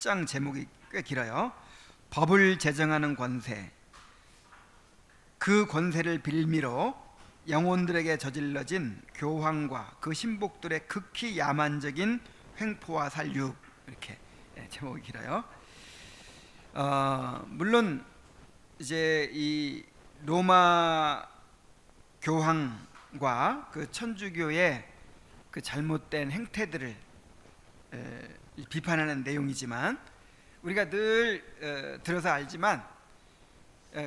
10장 제목이 꽤 길어요. 법을 제정하는 권세, 그 권세를 빌미로 영혼들에게 저질러진 교황과 그 신복들의 극히 야만적인 횡포와 살육, 이렇게 제목이 길어요. 물론 이제 이 로마 교황과 그 천주교의 그 잘못된 행태들을 비판하는 내용이지만, 우리가 늘 들어서 알지만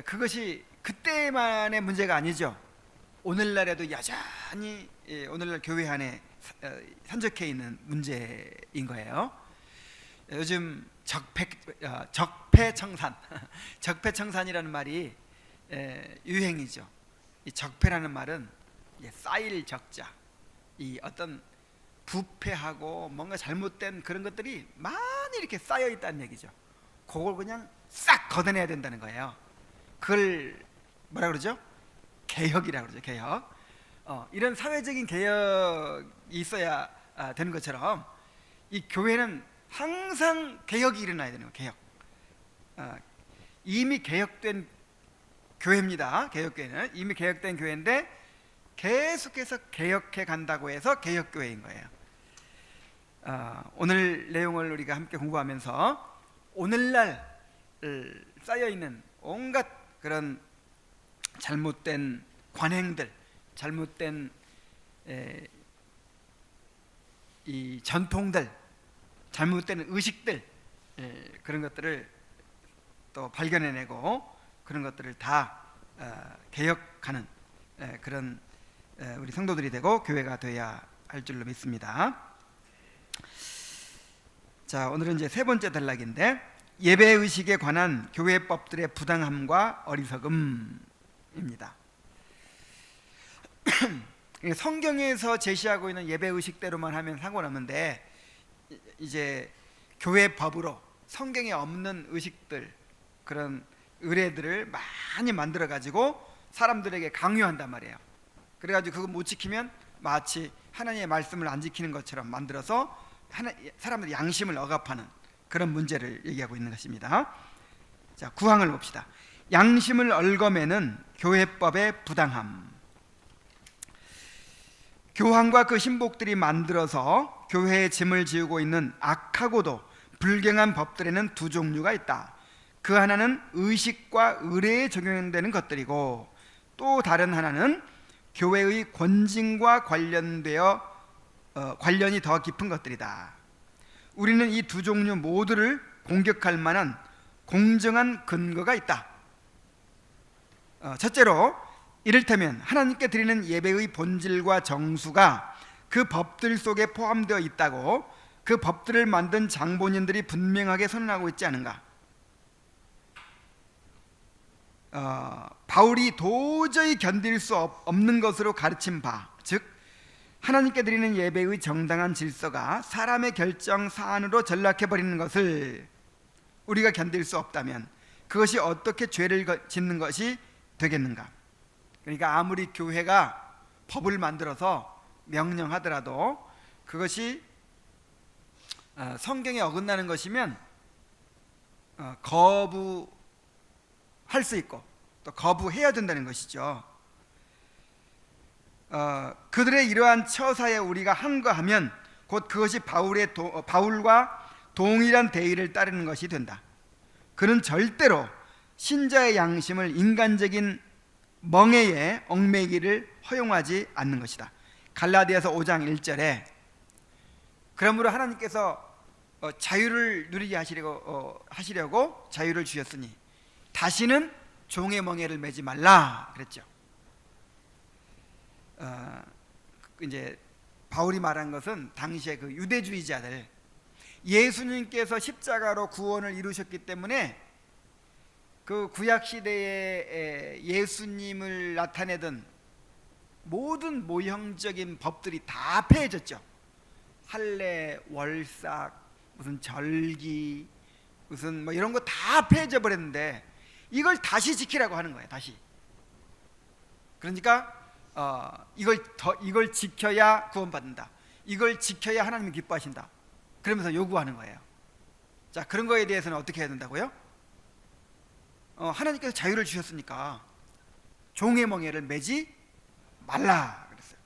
그것이 그때만의 문제가 아니죠. 오늘날에도 여전히 오늘날 교회 안에 산적해 있는 문제인 거예요. 요즘 적폐청산 적폐청산이라는 말이 유행이죠. 이 적폐라는 말은 쌓일 적자, 이 어떤 부패하고 뭔가 잘못된 그런 것들이 많이 이렇게 쌓여 있다는 얘기죠. 그걸 그냥 싹 걷어내야 된다는 거예요. 그걸 뭐라 그러죠? 개혁이라고 그러죠. 개혁. 이런 사회적인 개혁이 있어야 되는 것처럼 이 교회는 항상 개혁이 일어나야 되는 거예요. 개혁. 이미 개혁된 교회입니다. 개혁교회는 이미 개혁된 교회인데 계속해서 개혁해 간다고 해서 개혁교회인 거예요. 오늘 내용을 우리가 함께 공부하면서 오늘날 쌓여있는 온갖 그런 잘못된 관행들, 잘못된 이 전통들, 잘못된 의식들, 그런 것들을 또 발견해내고 그런 것들을 다 개혁하는 그런 우리 성도들이 되고 교회가 되어야 할 줄로 믿습니다. 자, 오늘은 이제 세 번째 단락인데, 예배의식에 관한 교회법들의 부당함과 어리석음입니다. 성경에서 제시하고 있는 예배의식대로만 하면 상관없는데, 이제 교회법으로 성경에 없는 의식들, 그런 의례들을 많이 만들어 가지고 사람들에게 강요한단 말이에요. 그래가지고 그거 못 지키면 마치 하나님의 말씀을 안 지키는 것처럼 만들어서 사람들의 양심을 억압하는 그런 문제를 얘기하고 있는 것입니다. 자, 9항을 봅시다. 양심을 얽어매는 교회법의 부당함. 교황과 그 신복들이 만들어서 교회의 짐을 지우고 있는 악하고도 불경한 법들에는 두 종류가 있다. 그 하나는 의식과 의례에 적용되는 것들이고, 또 다른 하나는 교회의 권징과 관련이 더 깊은 것들이다. 우리는 이 두 종류 모두를 공격할 만한 공정한 근거가 있다. 첫째로, 이를테면 하나님께 드리는 예배의 본질과 정수가 그 법들 속에 포함되어 있다고 그 법들을 만든 장본인들이 분명하게 선언하고 있지 않은가? 바울이 도저히 견딜 수 없는 것으로 가르친 바, 즉 하나님께 드리는 예배의 정당한 질서가 사람의 결정 사안으로 전락해버리는 것을 우리가 견딜 수 없다면 그것이 어떻게 죄를 짓는 것이 되겠는가? 그러니까 아무리 교회가 법을 만들어서 명령하더라도 그것이 성경에 어긋나는 것이면 거부할 수 있고 또 거부해야 된다는 것이죠. 그들의 이러한 처사에 우리가 항거하면 곧 그것이 바울과 동일한 대의를 따르는 것이 된다. 그는 절대로 신자의 양심을 인간적인 멍에에 얽매이기를 허용하지 않는 것이다. 갈라디아서 5장 1절에 그러므로 하나님께서 자유를 누리게 하시려고 자유를 주셨으니 다시는 종의 멍에를 매지 말라 그랬죠. 이제 바울이 말한 것은 당시에 그 유대주의자들, 예수님께서 십자가로 구원을 이루셨기 때문에 그 구약 시대에 예수님을 나타내던 모든 모형적인 법들이 다 폐해졌죠. 할례, 월삭, 무슨 절기, 무슨 뭐 이런 거 다 폐해져 버렸는데 이걸 다시 지키라고 하는 거예요. 다시. 그러니까 이걸 지켜야 구원받는다. 이걸 지켜야 하나님이 기뻐하신다. 그러면서 요구하는 거예요. 자, 그런 거에 대해서는 어떻게 해야 된다고요? 하나님께서 자유를 주셨으니까 종의 멍에를 매지 말라 그랬어요.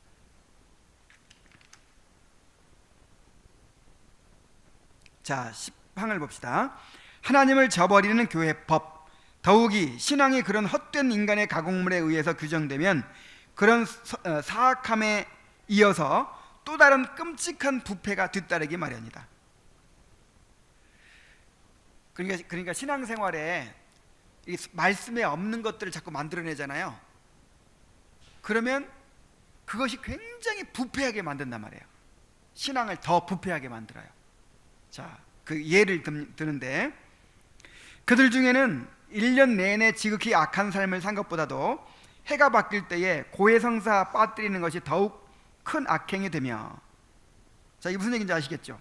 자, 10항을 봅시다. 하나님을 저버리는 교회법, 더욱이 신앙이 그런 헛된 인간의 가공물에 의해서 규정되면 그런 사악함에 이어서 또 다른 끔찍한 부패가 뒤따르기 마련이다. 그러니까 신앙생활에 이 말씀에 없는 것들을 자꾸 만들어내잖아요. 그러면 그것이 굉장히 부패하게 만든단 말이에요. 신앙을 더 부패하게 만들어요. 자, 그 예를 드는데, 그들 중에는 1년 내내 지극히 악한 삶을 산 것보다도 해가 바뀔 때에 고해성사 빠뜨리는 것이 더욱 큰 악행이 되며, 자, 이게 무슨 얘기인지 아시겠죠?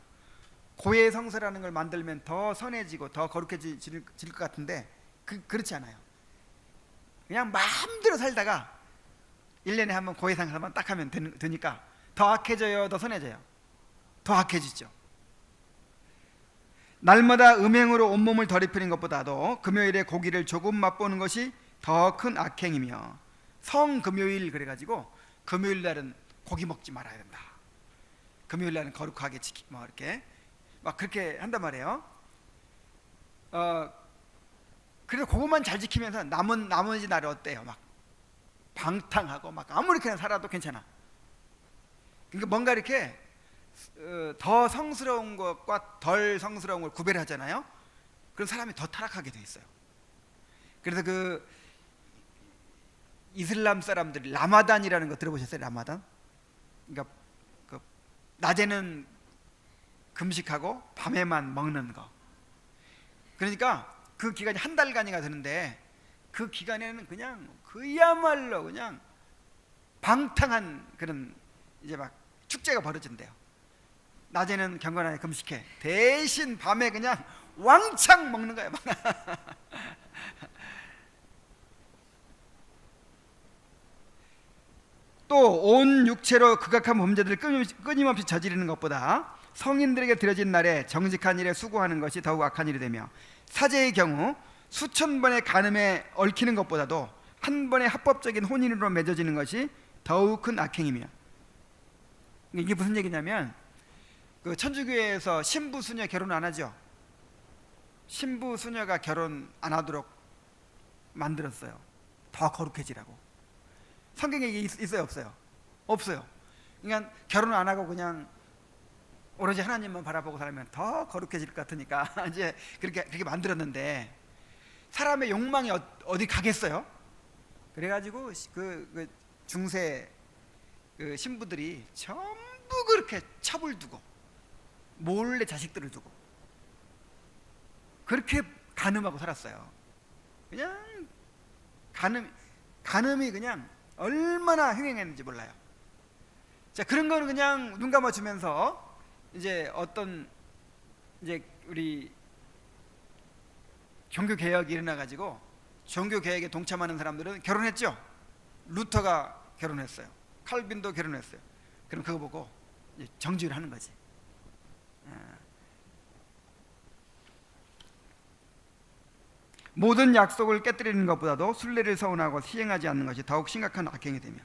고해성사라는 걸 만들면 더 선해지고 더 거룩해질 것 같은데 그렇지 않아요. 그냥 마음대로 살다가 1년에 한 번 고해성사만 딱 하면 되니까 더 악해져요, 더 선해져요? 더 악해지죠. 날마다 음행으로 온몸을 더럽히는 것보다도 금요일에 고기를 조금 맛보는 것이 더 큰 악행이며, 성금요일 그래가지고 금요일 날은 고기 먹지 말아야 된다, 금요일 날은 거룩하게 이렇게 막 그렇게 한단 말이에요. 그래서 그것만 잘 지키면서 나머지 날은 어때요? 막 방탕하고 막 아무렇게나 살아도 괜찮아. 그러니까 뭔가 이렇게 더 성스러운 것과 덜 성스러운 걸 구별하잖아요. 그런 사람이 더 타락하게 돼 있어요. 그래서 그 이슬람 사람들이 라마단이라는 거 들어보셨어요? 라마단? 그러니까 그 낮에는 금식하고 밤에만 먹는 거. 그러니까 그 기간이 한 달간이가 되는데 그 기간에는 그냥 그야말로 그냥 방탕한 그런 이제 막 축제가 벌어진대요. 낮에는 경건하게 금식해, 대신 밤에 그냥 왕창 먹는 거예요. 또 온 육체로 극악한 범죄들을 끊임없이 저지르는 것보다 성인들에게 드려진 날에 정직한 일에 수고하는 것이 더욱 악한 일이 되며, 사제의 경우 수천 번의 간음에 얽히는 것보다도 한 번의 합법적인 혼인으로 맺어지는 것이 더욱 큰 악행이며, 이게 무슨 얘기냐면 그 천주교에서 신부 수녀 결혼 안 하죠. 신부 수녀가 결혼 안 하도록 만들었어요. 더 거룩해지라고. 성경에 있어요, 없어요? 없어요. 그러니까 결혼 안 하고 그냥 오로지 하나님만 바라보고 살면 더 거룩해질 것 같으니까 이제 그렇게 만들었는데, 사람의 욕망이 어디 가겠어요? 그래가지고 그 중세 그 신부들이 전부 그렇게 첩을 두고 몰래 자식들을 두고 그렇게 간음하고 살았어요. 그냥 간음이 그냥 얼마나 횡행했는지 몰라요. 자, 그런 거는 그냥 눈 감아주면서 이제 어떤 이제 우리 종교 개혁이 일어나 가지고 종교 개혁에 동참하는 사람들은 결혼했죠. 루터가 결혼했어요. 칼빈도 결혼했어요. 그럼 그거 보고 이제 정죄를 하는 거지. 모든 약속을 깨뜨리는 것보다도 순례를 서운하고 시행하지 않는 것이 더욱 심각한 악행이 되며,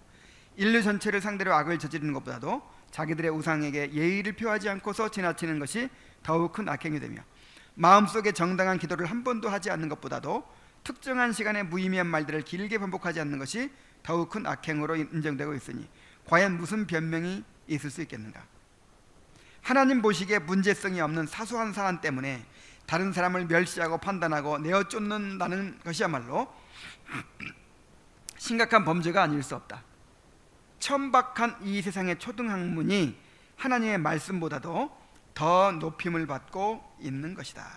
인류 전체를 상대로 악을 저지르는 것보다도 자기들의 우상에게 예의를 표하지 않고서 지나치는 것이 더욱 큰 악행이 되며, 마음속에 정당한 기도를 한 번도 하지 않는 것보다도 특정한 시간에 무의미한 말들을 길게 반복하지 않는 것이 더욱 큰 악행으로 인정되고 있으니 과연 무슨 변명이 있을 수 있겠는가? 하나님 보시기에 문제성이 없는 사소한 사안 때문에 다른 사람을 멸시하고 판단하고 내어 쫓는다는 것이야말로 심각한 범죄가 아닐 수 없다. 천박한 이 세상의 초등학문이 하나님의 말씀보다도 더 높임을 받고 있는 것이다.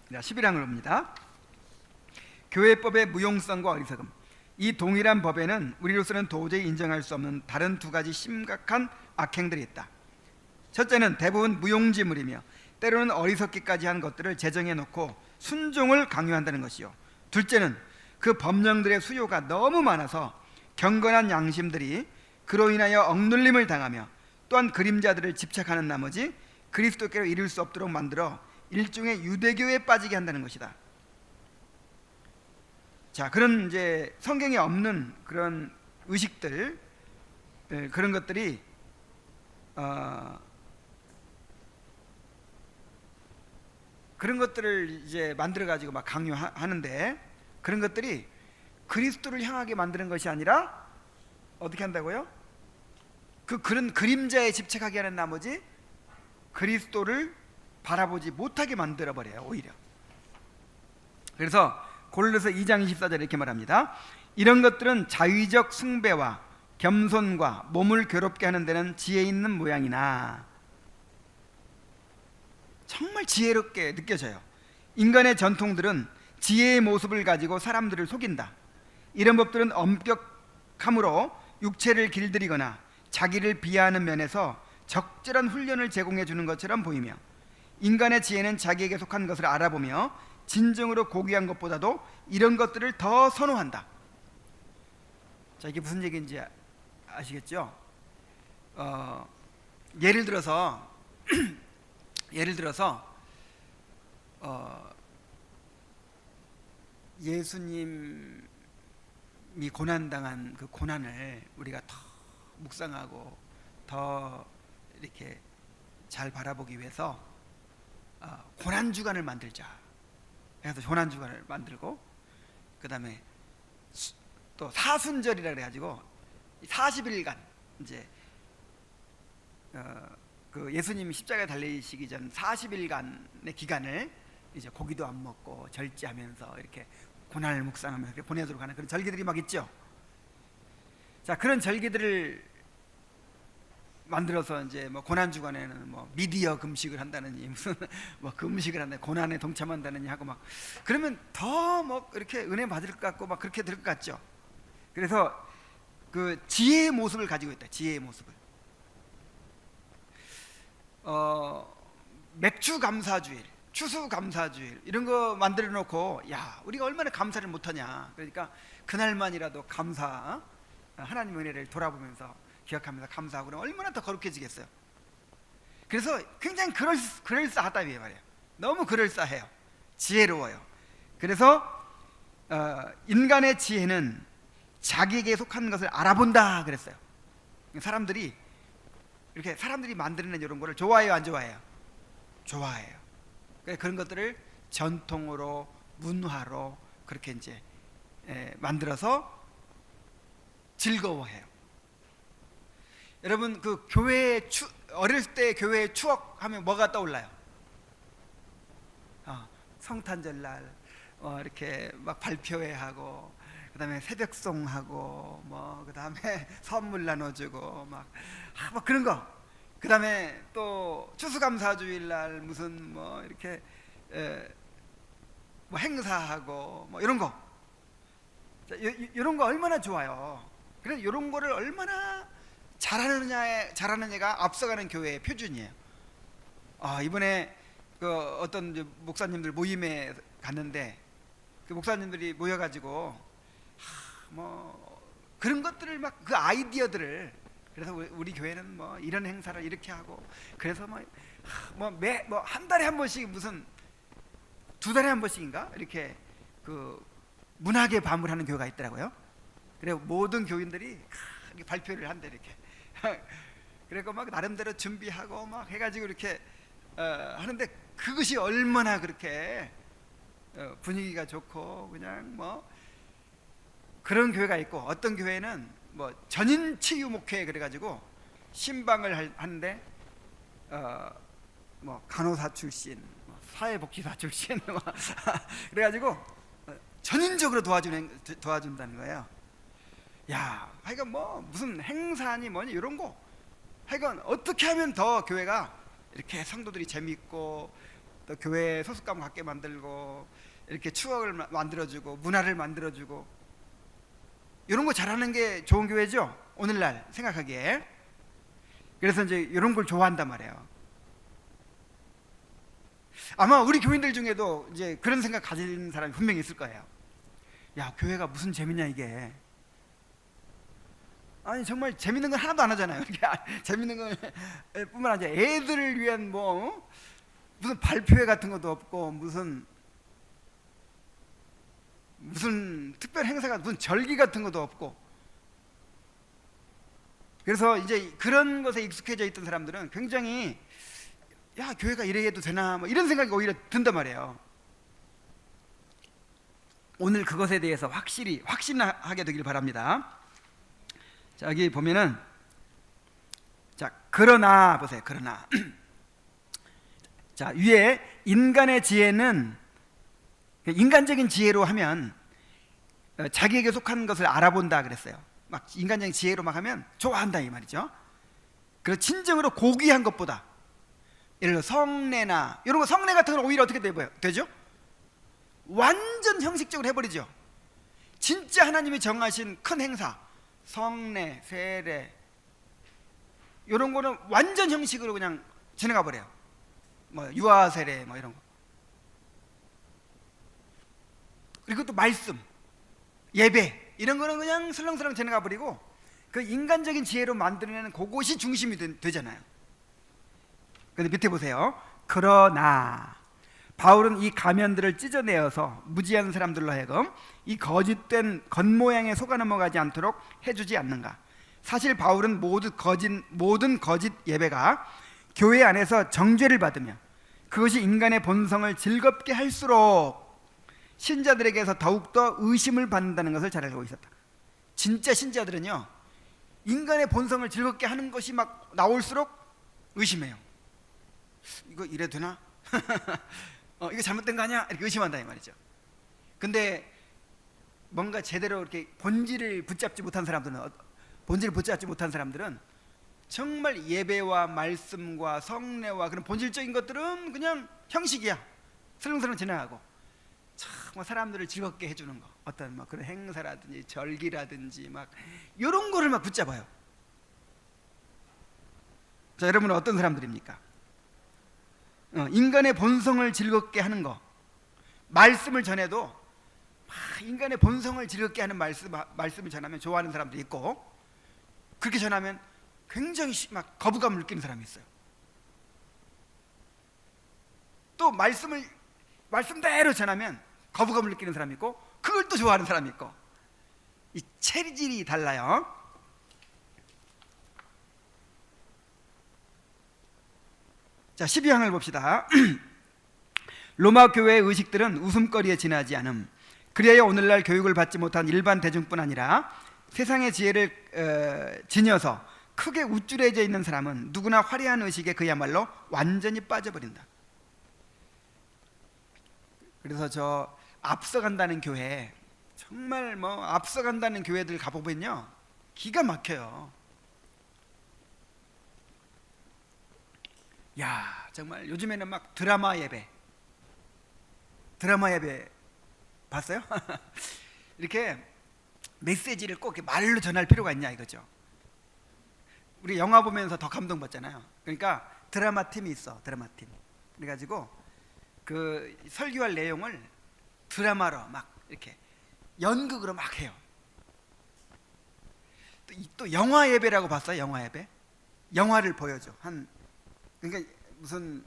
11항을 봅니다. 교회법의 무용성과 어리석음. 이 동일한 법에는 우리로서는 도저히 인정할 수 없는 다른 두 가지 심각한 악행들이 있다. 첫째는 대부분 무용지물이며 때로는 어리석기까지 한 것들을 제정해 놓고 순종을 강요한다는 것이요, 둘째는 그 법령들의 수요가 너무 많아서 경건한 양심들이 그로 인하여 억눌림을 당하며 또한 그림자들을 집착하는 나머지 그리스도께로 이를 수 없도록 만들어 일종의 유대교에 빠지게 한다는 것이다. 자, 그런 이제 성경에 없는 그런 의식들, 그런 것들이 그런 것들을 이제 만들어 가지고 막 강요하는데, 그런 것들이 그리스도를 향하게 만드는 것이 아니라 어떻게 한다고요? 그런 그림자에 집착하게 하는 나머지 그리스도를 바라보지 못하게 만들어 버려요, 오히려. 그래서 고린도서 2장 24절에 이렇게 말합니다. 이런 것들은 자의적 숭배와 겸손과 몸을 괴롭게 하는 데는 지혜 있는 모양이나, 정말 지혜롭게 느껴져요. 인간의 전통들은 지혜의 모습을 가지고 사람들을 속인다. 이런 법들은 엄격함으로 육체를 길들이거나 자기를 비하하는 면에서 적절한 훈련을 제공해 주는 것처럼 보이며, 인간의 지혜는 자기에게 속한 것을 알아보며 진정으로 고귀한 것보다도 이런 것들을 더 선호한다. 자, 이게 무슨 얘기인지 아시겠죠? 예를 들어서 예수님이 고난당한 그 고난을 우리가 더 묵상하고 더 이렇게 잘 바라보기 위해서 고난주간을 만들자 해서 고난주간을 만들고, 그 다음에 또 사순절이라 그래가지고 40일간 이제 그 예수님이 십자가에 달리시기 전 40일간의 기간을 이제 고기도 안 먹고 절제하면서 이렇게 고난을 묵상하면서 이렇게 보내도록 하는 그런 절기들이 막 있죠. 자, 그런 절기들을 만들어서 이제 뭐 고난 주간에는 뭐 미디어 금식을 한다느니 무슨 뭐 금식을 한다, 고난에 동참한다느니 하고 막 그러면 더 뭐 이렇게 은혜 받을 것 같고 막 그렇게 될 것 같죠. 그래서 그 지혜의 모습을 가지고 있다. 지혜의 모습을. 맥주 감사주일, 추수 감사주일 이런 거 만들어 놓고, 야, 우리가 얼마나 감사를 못하냐. 그러니까 그날만이라도 감사, 하나님의 은혜를 돌아보면서 기억하면서 감사하고 그러면 얼마나 더 거룩해지겠어요. 그래서 굉장히 그럴싸하다 이 말이에요. 너무 그럴싸해요. 지혜로워요. 그래서 인간의 지혜는 자기에게 속한 것을 알아본다 그랬어요. 사람들이 이렇게 사람들이 만들어낸 이런 거를 좋아해요, 안 좋아해요? 좋아해요. 그런 것들을 전통으로, 문화로 그렇게 이제 만들어서 즐거워해요. 여러분, 그 교회 어릴 때 교회 추억하면 뭐가 떠올라요? 성탄절날 이렇게 막 발표회 하고, 그다음에 새벽송 하고, 뭐 그다음에 선물 나눠주고 막 그런 거. 그다음에 또 추수감사주일날 무슨 뭐 이렇게 뭐 행사하고 뭐 이런 거. 이런 거 얼마나 좋아요. 그래서 이런 거를 얼마나 잘하느냐가 앞서가는 교회의 표준이에요. 이번에 그 어떤 목사님들 모임에 갔는데 그 목사님들이 모여가지고 뭐 그런 것들을 막 그 아이디어들을, 그래서 우리 교회는 뭐 이런 행사를 이렇게 하고, 그래서 뭐 한 달에 한 번씩, 무슨 두 달에 한 번씩인가 이렇게 그 문학의 밤을 하는 교회가 있더라고요. 그래 모든 교인들이 이렇게 발표를 한대 이렇게. 그래서 막 나름대로 준비하고 막 해가지고 이렇게 하는데, 그것이 얼마나 그렇게 분위기가 좋고, 그냥 뭐 그런 교회가 있고, 어떤 교회는 뭐 전인치유 목회 그래가지고 신방을 하는데 뭐 간호사 출신, 사회복지사 출신 그래가지고 전인적으로 도와준다는 거예요. 야, 하여간 뭐 무슨 행사니 뭐니 이런 거, 하여간 어떻게 하면 더 교회가 이렇게 성도들이 재밌고 또 교회 소속감 갖게 만들고 이렇게 추억을 만들어주고 문화를 만들어주고, 이런 거 잘하는 게 좋은 교회죠, 오늘날 생각하기에. 그래서 이제 이런 걸 좋아한단 말이에요. 아마 우리 교인들 중에도 이제 그런 생각 가진 사람이 분명히 있을 거예요. 야, 교회가 무슨 재미냐 이게. 아니 정말 재밌는 건 하나도 안 하잖아요. 이렇게 재밌는 건 뿐만 아니라 애들을 위한 뭐 무슨 발표회 같은 것도 없고 무슨 특별 행사가 무슨 절기 같은 것도 없고. 그래서 이제 그런 것에 익숙해져 있던 사람들은 굉장히 야 교회가 이래 해도 되나 뭐 이런 생각이 오히려 든단 말이에요. 오늘 그것에 대해서 확신하게 되길 바랍니다. 자, 여기 보면은 자 그러나 보세요. 그러나 자 위에 인간의 지혜는 인간적인 지혜로 하면 자기에게 속한 것을 알아본다 그랬어요. 막 인간적인 지혜로 막 하면 좋아한다 이 말이죠. 그래서 진정으로 고귀한 것보다 예를 들어 성례나 이런 거 성례 같은 건 오히려 어떻게 되죠? 완전 형식적으로 해버리죠. 진짜 하나님이 정하신 큰 행사 성례, 세례 이런 거는 완전 형식으로 그냥 지나가 버려요. 뭐 유아 세례 뭐 이런 거. 그리고 또 말씀, 예배 이런 거는 그냥 슬렁슬렁 지나가 버리고 그 인간적인 지혜로 만들어내는 그것이 중심이 되잖아요. 근데 밑에 보세요. 그러나 바울은 이 가면들을 찢어내어서 무지한 사람들로 하여금 이 거짓된 겉모양에 속아 넘어가지 않도록 해주지 않는가. 사실 바울은 모든 거짓 예배가 교회 안에서 정죄를 받으며 그것이 인간의 본성을 즐겁게 할수록 신자들에게서 더욱더 의심을 받는다는 것을 잘 알고 있었다. 진짜 신자들은요 인간의 본성을 즐겁게 하는 것이 막 나올수록 의심해요. 이거 이래도 되나? 이거 잘못된 거 아니야? 이렇게 의심한다 이 말이죠. 근데 뭔가 제대로 이렇게 본질을 붙잡지 못한 사람들은 정말 예배와 말씀과 성례와 그런 본질적인 것들은 그냥 형식이야. 슬렁슬렁 지나가고 뭐 사람들을 즐겁게 해주는 거 어떤 뭐 그런 행사라든지 절기라든지 막 이런 거를 막 붙잡아요. 자, 여러분은 어떤 사람들입니까? 인간의 본성을 즐겁게 하는 거 말씀을 전해도 막 인간의 본성을 즐겁게 하는 말씀을 전하면 좋아하는 사람도 있고 그렇게 전하면 굉장히 막 거부감을 느끼는 사람이 있어요. 또 말씀대로 전하면 거부감을 느끼는 사람이 있고 그걸 또 좋아하는 사람이 있고 이 체질이 달라요. 자 12항을 봅시다. 로마 교회의 의식들은 웃음거리에 지나지 않음. 그리하여 오늘날 교육을 받지 못한 일반 대중뿐 아니라 세상의 지혜를 지녀서 크게 우쭐해져 있는 사람은 누구나 화려한 의식에 그야말로 완전히 빠져버린다. 그래서 저 앞서간다는 교회 정말 뭐 앞서간다는 교회들 가보면요 기가 막혀요. 야 정말 요즘에는 막 드라마 예배 봤어요? 이렇게 메시지를 꼭 이렇게 말로 전할 필요가 있냐 이거죠. 우리 영화 보면서 더 감동받잖아요. 그러니까 드라마 팀이 있어. 드라마 팀. 그래가지고 그 설교할 내용을 드라마로 막 이렇게 연극으로 막 해요. 또 영화 예배라고 봤어요. 영화 예배. 영화를 보여줘. 그러니까 무슨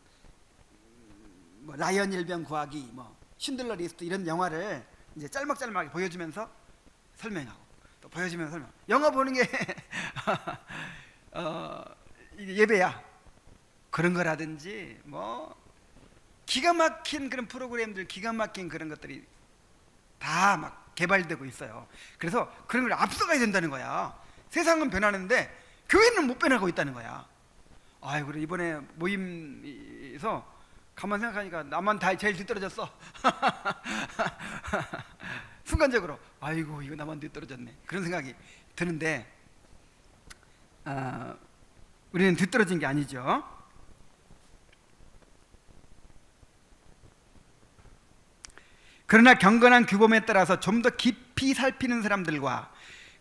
뭐 라이언 일병 구하기, 뭐 쉰들러 리스트 이런 영화를 이제 짤막짤막하게 보여주면서 설명하고 또 보여주면서 설명. 영화 보는 게 예배야. 그런 거라든지 뭐 기가 막힌 그런 프로그램들, 기가 막힌 그런 것들이 다 막 개발되고 있어요. 그래서 그런 걸 앞서가야 된다는 거야. 세상은 변하는데 교회는 못 변하고 있다는 거야. 아이 그래 이번에 모임에서 가만 생각하니까 나만 다 제일 뒤떨어졌어. 순간적으로 아이고 이거 나만 뒤떨어졌네 그런 생각이 드는데 우리는 뒤떨어진 게 아니죠. 그러나 경건한 규범에 따라서 좀 더 깊이 살피는 사람들과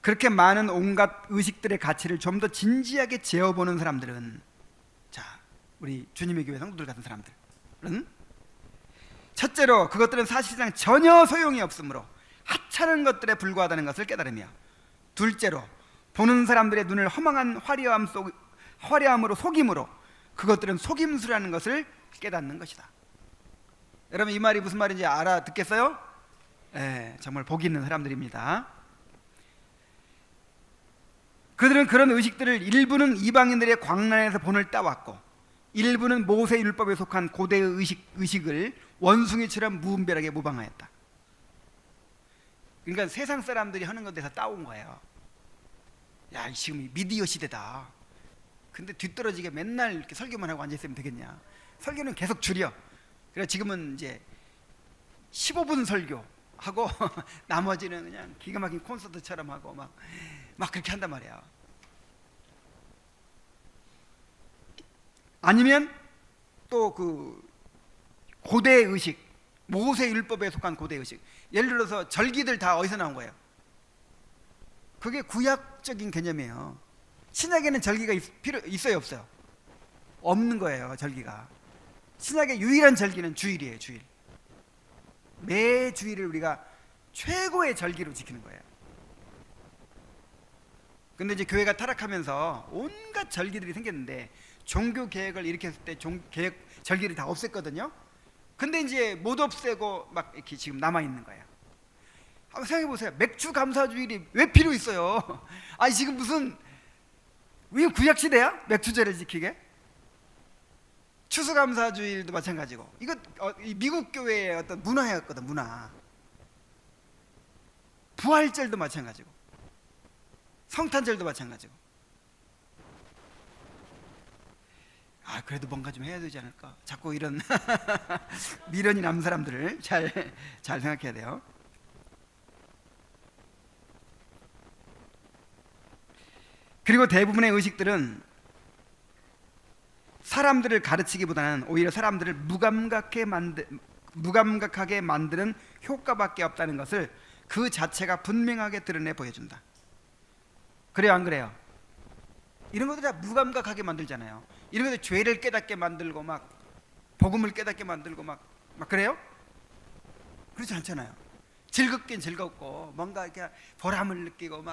그렇게 많은 온갖 의식들의 가치를 좀 더 진지하게 재어보는 사람들은 자 우리 주님의 교회 성도들 같은 사람들은 첫째로 그것들은 사실상 전혀 소용이 없으므로 하찮은 것들에 불과하다는 것을 깨달으며 둘째로 보는 사람들의 눈을 허망한 화려함으로 속임으로 그것들은 속임수라는 것을 깨닫는 것이다. 여러분 이 말이 무슨 말인지 알아듣겠어요? 정말 복이 있는 사람들입니다. 그들은 그런 의식들을 일부는 이방인들의 광란에서 본을 따왔고 일부는 모세 율법에 속한 고대의 의식을 원숭이처럼 무분별하게 모방하였다. 그러니까 세상 사람들이 하는 것에서 따온 거예요. 야, 지금 미디어 시대다. 근데 뒤떨어지게 맨날 이렇게 설교만 하고 앉아있으면 되겠냐. 설교는 계속 줄여. 그래서 지금은 이제 15분 설교하고 나머지는 그냥 기가 막힌 콘서트처럼 하고 막 그렇게 한단 말이야. 아니면 또 그 고대 의식, 모세 율법에 속한 고대 의식. 예를 들어서 절기들 다 어디서 나온 거예요? 그게 구약적인 개념이에요. 신약에는 절기가 있어요, 없어요? 없는 거예요, 절기가. 신약의 유일한 절기는 주일이에요, 주일. 매 주일을 우리가 최고의 절기로 지키는 거예요. 근데 이제 교회가 타락하면서 온갖 절기들이 생겼는데 종교 개혁을 일으켰을 때 절기를 다 없앴거든요. 근데 이제 못 없애고 막 이렇게 지금 남아 있는 거예요. 한번 생각해 보세요. 맥주 감사주일이 왜 필요 있어요? 아니 지금 무슨 우리 구약 시대야? 맥주제를 지키게? 추수감사주일도 마찬가지고. 이거 미국 교회의 어떤 문화였거든, 문화. 부활절도 마찬가지고, 성탄절도 마찬가지고. 그래도 뭔가 좀 해야 되지 않을까? 자꾸 이런 미련이 남은 사람들을 잘 생각해야 돼요. 그리고 대부분의 의식들은 사람들을 가르치기보다는 오히려 사람들을 무감각하게 만드는 효과밖에 없다는 것을 그 자체가 분명하게 드러내 보여준다. 그래요, 안 그래요? 이런 것들 다 무감각하게 만들잖아요. 이런 것들 죄를 깨닫게 만들고 막 복음을 깨닫게 만들고 막 그래요? 그렇지 않잖아요. 즐겁긴 즐겁고 뭔가 이렇게 보람을 느끼고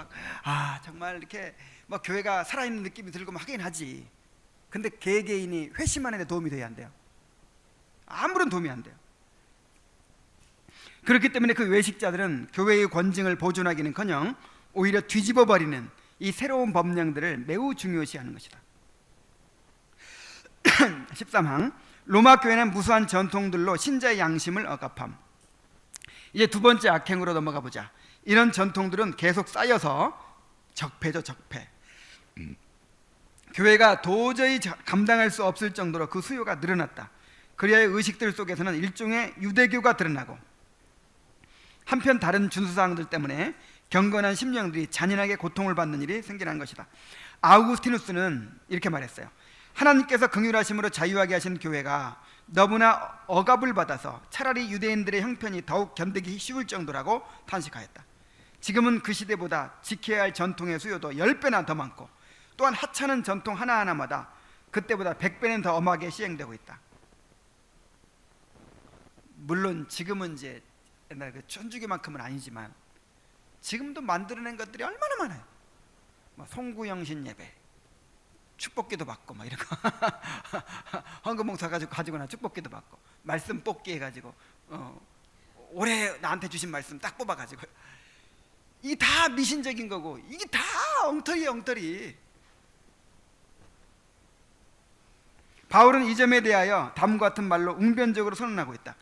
정말 이렇게 교회가 살아있는 느낌이 들고 하긴 하지. 근데 개개인이 회심하는 데 도움이 돼야 안 돼요. 아무런 도움이 안 돼요. 그렇기 때문에 그 외식자들은 교회의 권징을 보존하기는커녕 오히려 뒤집어버리는 이 새로운 법령들을 매우 중요시하는 것이다. 13항 로마 교회는 무수한 전통들로 신자의 양심을 억압함. 이제 두 번째 악행으로 넘어가 보자. 이런 전통들은 계속 쌓여서 적폐죠, 적폐. 교회가 도저히 감당할 수 없을 정도로 그 수요가 늘어났다. 그리하여 의식들 속에서는 일종의 유대교가 드러나고 한편 다른 준수사항들 때문에 경건한 심령들이 잔인하게 고통을 받는 일이 생겨난 것이다. 아우구스티누스는 이렇게 말했어요. 하나님께서 긍휼하심으로 자유하게 하신 교회가 너무나 억압을 받아서 차라리 유대인들의 형편이 더욱 견디기 쉬울 정도라고 탄식하였다. 지금은 그 시대보다 지켜야 할 전통의 수요도 10배나 더 많고 또한 하찮은 전통 하나하나마다 그때보다 100배는 더 엄하게 시행되고 있다. 물론 지금은 이제 옛날 그 천주교만큼은 아니지만 지금도 만들어낸 것들이 얼마나 많아요. 송구영신 예배, 축복기도 받고 이런 거 헌금봉사 가지고 나 축복기도 받고 말씀 뽑기 해가지고 올해 나한테 주신 말씀 딱 뽑아가지고 이게 다 미신적인 거고 이게 다 엉터리예요, 엉터리. 바울은 이 점에 대하여 다음과 같은 말로 웅변적으로 선언하고 있다.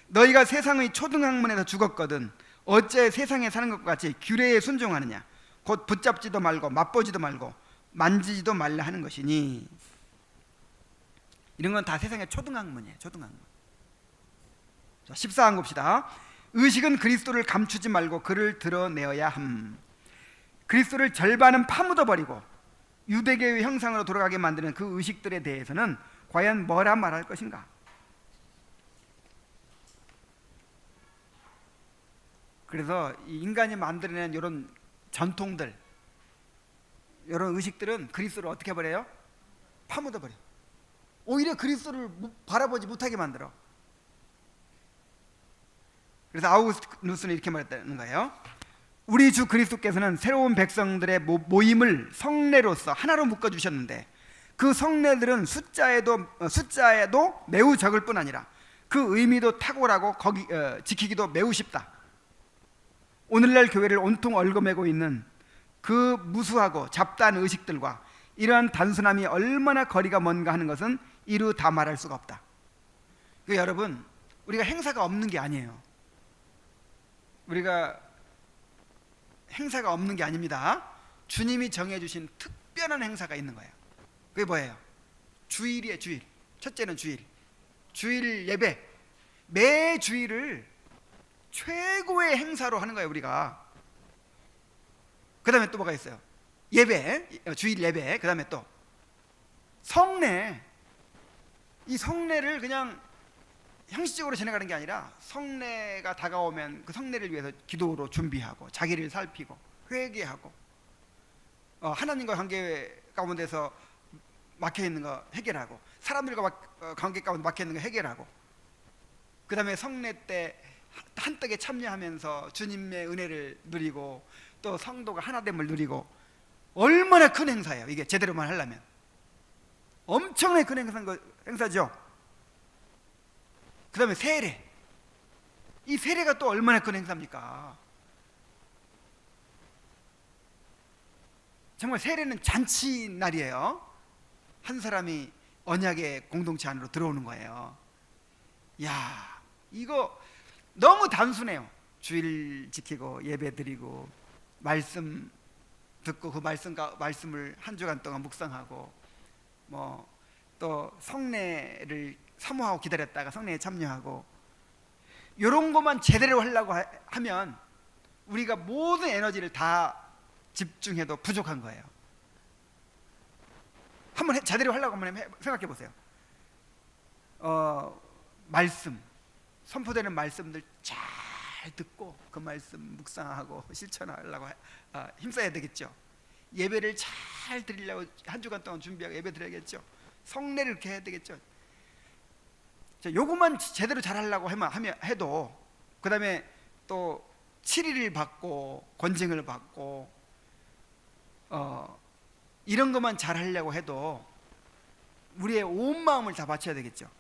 너희가 세상의 초등학문에서 죽었거든 어째 세상에 사는 것과 같이 규례에 순종하느냐. 곧 붙잡지도 말고 맛보지도 말고 만지지도 말라 하는 것이니. 이런 건 다 세상의 초등학문이에요, 초등학문. 자, 14한 봅시다. 의식은 그리스도를 감추지 말고 그를 드러내어야 함. 그리스도를 절반은 파묻어버리고 유대교의 형상으로 돌아가게 만드는 그 의식들에 대해서는 과연 뭐라 말할 것인가? 그래서 이 인간이 만들어낸 이런 전통들, 이런 의식들은 그리스도를 어떻게 해버려요? 파묻어버려. 오히려 그리스도를 바라보지 못하게 만들어. 그래서 아우구스티누스는 이렇게 말했다는 거예요. 우리 주 그리스도께서는 새로운 백성들의 모임을 성례로서 하나로 묶어 주셨는데, 그 성례들은 숫자에도 매우 적을 뿐 아니라 그 의미도 탁월하고 지키기도 매우 쉽다. 오늘날 교회를 온통 얽어매고 있는 그 무수하고 잡다한 의식들과 이러한 단순함이 얼마나 거리가 먼가 하는 것은 이루 다 말할 수가 없다. 여러분, 우리가 행사가 없는 게 아니에요. 우리가 행사가 없는 게 아닙니다. 주님이 정해주신 특별한 행사가 있는 거예요. 그게 뭐예요? 주일이에요. 주일. 첫째는 주일 예배. 매 주일을 최고의 행사로 하는 거예요, 우리가. 그 다음에 또 뭐가 있어요? 예배, 주일 예배. 그 다음에 또 성례. 이 성례를 그냥 형식적으로 지나가는 게 아니라, 성례가 다가오면 그 성례를 위해서 기도로 준비하고, 자기를 살피고, 회개하고, 하나님과 관계 가운데서 막혀있는 거 해결하고, 사람들과 관계 가운데 막혀있는 거 해결하고, 그 다음에 성례 때 한떡에 참여하면서 주님의 은혜를 누리고, 또 성도가 하나됨을 누리고. 얼마나 큰 행사예요, 이게. 제대로만 하려면 엄청나게 큰 행사죠. 그 다음에 세례. 이 세례가 또 얼마나 큰 행사입니까? 정말 세례는 잔치날이에요. 한 사람이 언약의 공동체 안으로 들어오는 거예요. 야, 이거 너무 단순해요. 주일 지키고 예배 드리고 말씀 듣고, 그 말씀을 한 주간 동안 묵상하고, 또 성례를 사모하고 기다렸다가 성례에 참여하고, 이런 것만 제대로 하려고 하면 우리가 모든 에너지를 다 집중해도 부족한 거예요. 한번 제대로 하려고 한번 생각해 보세요. 말씀, 선포되는 말씀들 잘 듣고 그 말씀 묵상하고 실천하려고 힘써야 되겠죠. 예배를 잘 드리려고 한 주간 동안 준비하고 예배 드려야겠죠. 성례를 이렇게 해야 되겠죠. 요것만 제대로 잘 하려고 해도, 그 다음에 또 7일을 받고 권징을 받고 이런 것만 잘 하려고 해도 우리의 온 마음을 다 바쳐야 되겠죠.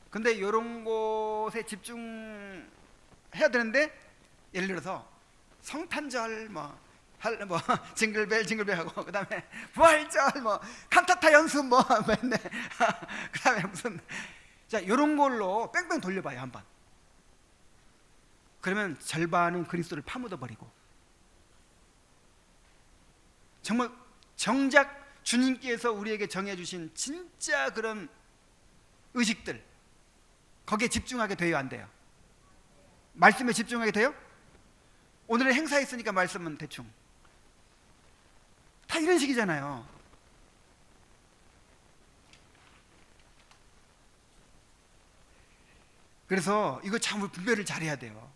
근데 이런 곳에 집중해야 되는데, 예를 들어서 성탄절 징글벨 하고, 그 다음에 부활절 칸타타 연습 맨날 그 다음에 무슨, 자, 이런 걸로 뺑뺑 돌려봐요 한번. 그러면 절반은 그리스도를 파묻어 버리고, 정말 정작 주님께서 우리에게 정해주신 진짜 그런 의식들, 거기에 집중하게 돼요, 안 돼요? 말씀에 집중하게 돼요? 오늘은 행사 있으니까 말씀은 대충, 다 이런 식이잖아요. 그래서 이거 참 분별을 잘해야 돼요.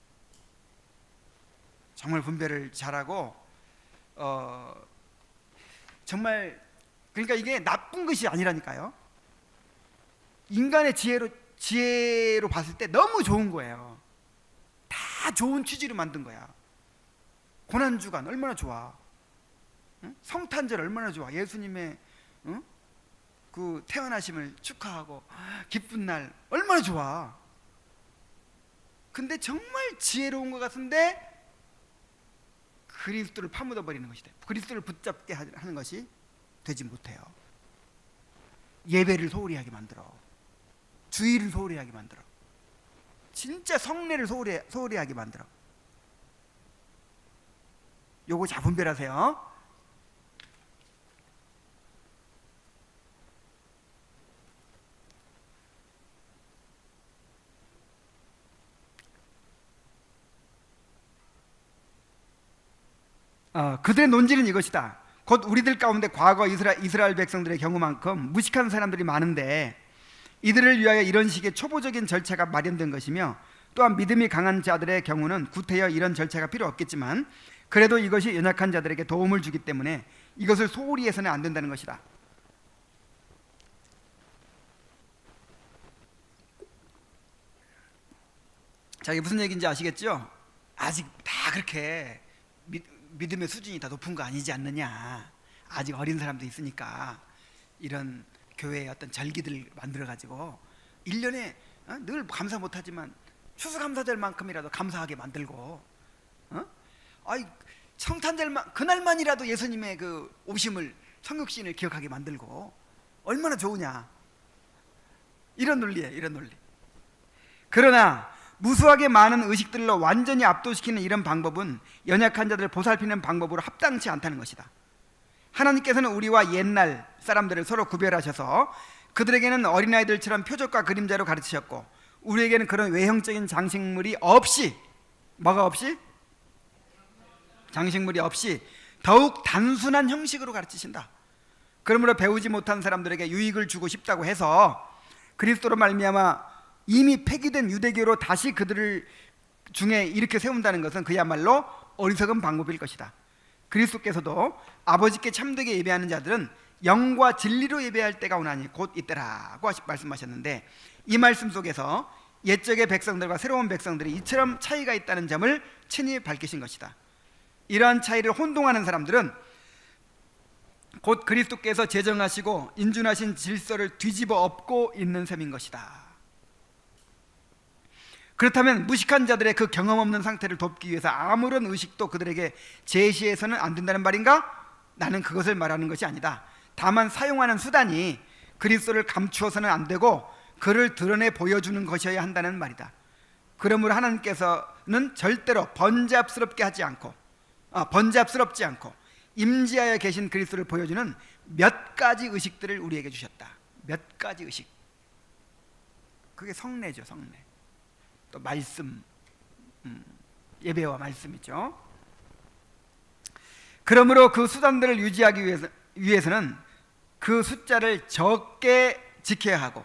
정말 분별을 잘하고, 정말, 그러니까 이게 나쁜 것이 아니라니까요. 인간의 지혜로 봤을 때 너무 좋은 거예요. 다 좋은 취지로 만든 거야. 고난주간 얼마나 좋아. 응? 성탄절 얼마나 좋아. 예수님의 그 태어나심을 축하하고 기쁜 날 얼마나 좋아. 근데 정말 지혜로운 것 같은데 그리스도를 파묻어 버리는 것이 돼. 그리스도를 붙잡게 하는 것이 되지 못해요. 예배를 소홀히 하게 만들어. 주일을 소홀히 하게 만들어. 진짜 성례를 소홀히 하게 만들어. 요거 잘 분별하세요. 그들의 논지는 이것이다. 곧 우리들 가운데 과거 이스라엘 백성들의 경우만큼 무식한 사람들이 많은데 이들을 위하여 이런 식의 초보적인 절차가 마련된 것이며, 또한 믿음이 강한 자들의 경우는 구태여 이런 절차가 필요 없겠지만 그래도 이것이 연약한 자들에게 도움을 주기 때문에 이것을 소홀히 해서는 안 된다는 것이다. 자, 이게 무슨 얘기인지 아시겠죠? 아직 다 그렇게 믿음의 수준이 더 높은 거 아니지 않느냐. 아직 어린 사람도 있으니까 이런 교회의 어떤 절기들 만들어 가지고 1년에 늘 감사 못하지만 추수감사절만큼이라도 감사하게 만들고, 아이 성탄절만 그날만이라도 예수님의 그 오심을, 성육신을 기억하게 만들고, 얼마나 좋으냐. 이런 논리예요, 이런 논리. 그러나 무수하게 많은 의식들로 완전히 압도시키는 이런 방법은 연약한 자들을 보살피는 방법으로 합당치 않다는 것이다. 하나님께서는 우리와 옛날 사람들을 서로 구별하셔서 그들에게는 어린아이들처럼 표적과 그림자로 가르치셨고, 우리에게는 그런 외형적인 장식물이 없이, 뭐가 없이? 장식물이 없이 더욱 단순한 형식으로 가르치신다. 그러므로 배우지 못한 사람들에게 유익을 주고 싶다고 해서 그리스도로 말미암아 이미 폐기된 유대교로 다시 그들을 중에 이렇게 세운다는 것은 그야말로 어리석은 방법일 것이다. 그리스도께서도 아버지께 참되게 예배하는 자들은 영과 진리로 예배할 때가 오나니 곧 이때라고 말씀하셨는데, 이 말씀 속에서 옛적의 백성들과 새로운 백성들이 이처럼 차이가 있다는 점을 친히 밝히신 것이다. 이러한 차이를 혼동하는 사람들은 곧 그리스도께서 제정하시고 인준하신 질서를 뒤집어 엎고 있는 셈인 것이다. 그렇다면 무식한 자들의 그 경험 없는 상태를 돕기 위해서 아무런 의식도 그들에게 제시해서는 안 된다는 말인가? 나는 그것을 말하는 것이 아니다. 다만 사용하는 수단이 그리스도를 감추어서는 안 되고 그를 드러내 보여주는 것이어야 한다는 말이다. 그러므로 하나님께서는 절대로 번잡스럽지 않고 임재하여 계신 그리스도를 보여주는 몇 가지 의식들을 우리에게 주셨다. 몇 가지 의식. 그게 성례죠, 성례. 또 말씀, 예배와 말씀이죠. 그러므로 그 수단들을 유지하기 위해서는 그 숫자를 적게 지켜야 하고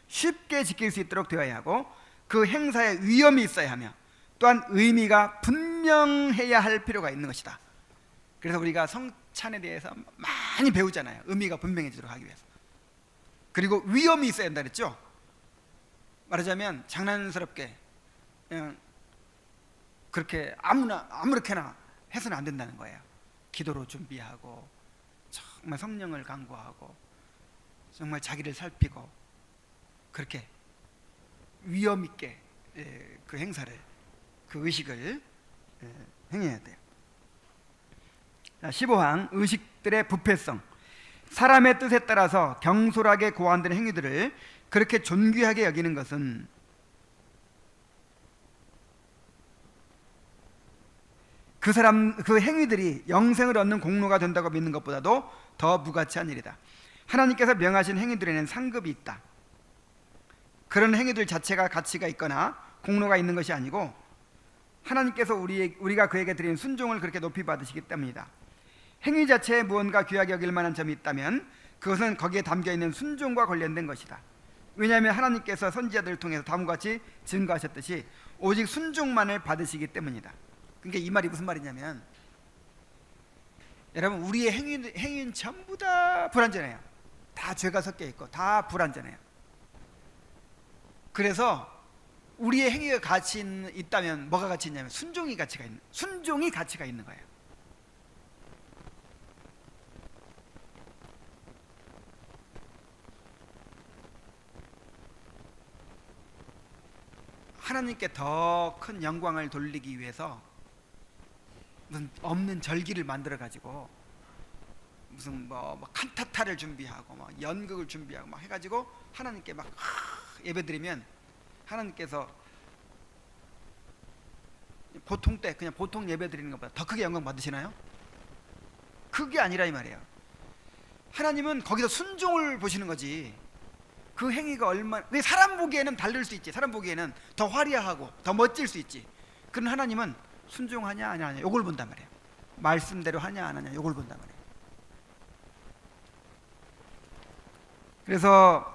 쉽게 지킬 수 있도록 되어야 하고, 그 행사에 위험이 있어야 하며 또한 의미가 분명해야 할 필요가 있는 것이다. 그래서 우리가 성찬에 대해서 많이 배우잖아요. 의미가 분명해지도록 하기 위해서. 그리고 위험이 있어야 한다 그랬죠. 말하자면 장난스럽게 그냥 그렇게 아무렇게나 해서는 안 된다는 거예요. 기도로 준비하고 정말 성령을 간구하고 정말 자기를 살피고 그렇게 위험 있게 그 행사를, 그 의식을 행해야 돼요. 15항 의식들의 부패성. 사람의 뜻에 따라서 경솔하게 고안되는 행위들을 그렇게 존귀하게 여기는 것은 그 행위들이 영생을 얻는 공로가 된다고 믿는 것보다도 더 무가치한 일이다. 하나님께서 명하신 행위들에는 상급이 있다. 그런 행위들 자체가 가치가 있거나 공로가 있는 것이 아니고 하나님께서 우리가 그에게 드리는 순종을 그렇게 높이 받으시기 때문이다. 행위 자체에 무언가 귀하게 여길 만한 점이 있다면 그것은 거기에 담겨있는 순종과 관련된 것이다. 왜냐하면 하나님께서 선지자들을 통해서 다음과 같이 증거하셨듯이 오직 순종만을 받으시기 때문이다. 그러니까 이 말이 무슨 말이냐면, 여러분 우리의 행위는 전부 다 불완전해요. 다 죄가 섞여 있고 다 불완전해요. 그래서 우리의 행위가 가치 있다면 뭐가 가치 있냐면 순종이 가치가 있는 거예요. 하나님께 더 큰 영광을 돌리기 위해서 무슨 없는 절기를 만들어 가지고 무슨 뭐 칸타타를 준비하고 막 연극을 준비하고 막 해가지고 하나님께 막 예배드리면 하나님께서 보통 때 그냥 보통 예배드리는 것보다 더 크게 영광 받으시나요? 그게 아니라 이 말이에요. 하나님은 거기서 순종을 보시는 거지. 그 행위가 얼마나, 사람 보기에는 다를 수 있지. 사람 보기에는 더 화려하고 더 멋질 수 있지. 그런 하나님은 순종하냐 안 하냐 요걸 본단 말이에요. 말씀대로 하냐 안 하냐 요걸 본단 말이에요. 그래서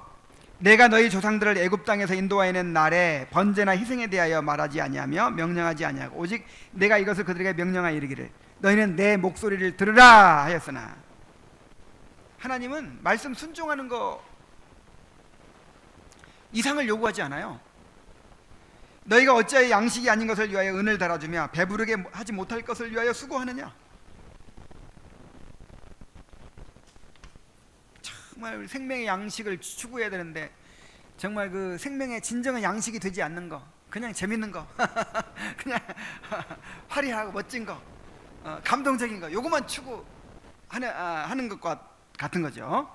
내가 너희 조상들을 애굽 땅에서 인도하여낸 날에 번제나 희생에 대하여 말하지 아니하며 명령하지 아니하고 오직 내가 이것을 그들에게 명령하여 이르기를 너희는 내 목소리를 들으라 하였으나, 하나님은 말씀 순종하는 거 이상을 요구하지 않아요. 너희가 어찌하여 양식이 아닌 것을 위하여 은을 달아주며 배부르게 하지 못할 것을 위하여 수고하느냐? 정말 생명의 양식을 추구해야 되는데 정말 그 생명의 진정한 양식이 되지 않는 거, 그냥 재밌는 거 그냥 화려하고 멋진 거, 감동적인 거, 요것만 추구하는 것과 같은 거죠.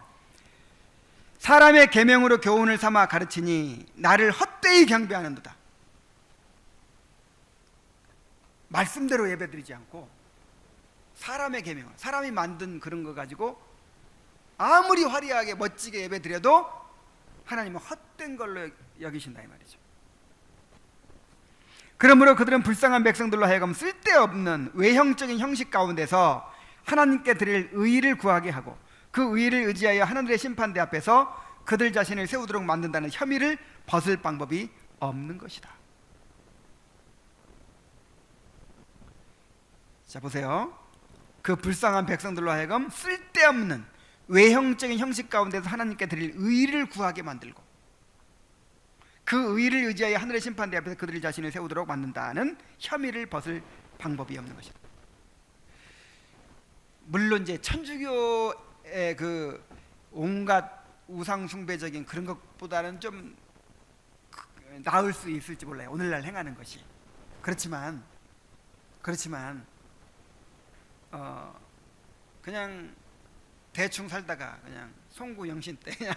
사람의 계명으로 교훈을 삼아 가르치니 나를 헛되이 경배하는도다. 말씀대로 예배드리지 않고 사람의 계명, 사람이 만든 그런 거 가지고 아무리 화려하게 멋지게 예배드려도 하나님은 헛된 걸로 여기신다 이 말이죠. 그러므로 그들은 불쌍한 백성들로 하여금 쓸데없는 외형적인 형식 가운데서 하나님께 드릴 의의를 구하게 하고 그 의의를 의지하여 하나님의 심판대 앞에서 그들 자신을 세우도록 만든다는 혐의를 벗을 방법이 없는 것이다. 자 보세요. 그 불쌍한 백성들로 하여금 쓸데없는 외형적인 형식 가운데서 하나님께 드릴 의의를 구하게 만들고 그 의의를 의지하여 하늘의 심판대 앞에서 그들 자신을 세우도록 만든다는 혐의를 벗을 방법이 없는 것이다. 물론 이제 천주교의 그 온갖 우상 숭배적인 그런 것보다는 좀 나을 수 있을지 몰라요. 오늘날 행하는 것이. 그렇지만 그냥 대충 살다가 그냥 송구 영신 때 그냥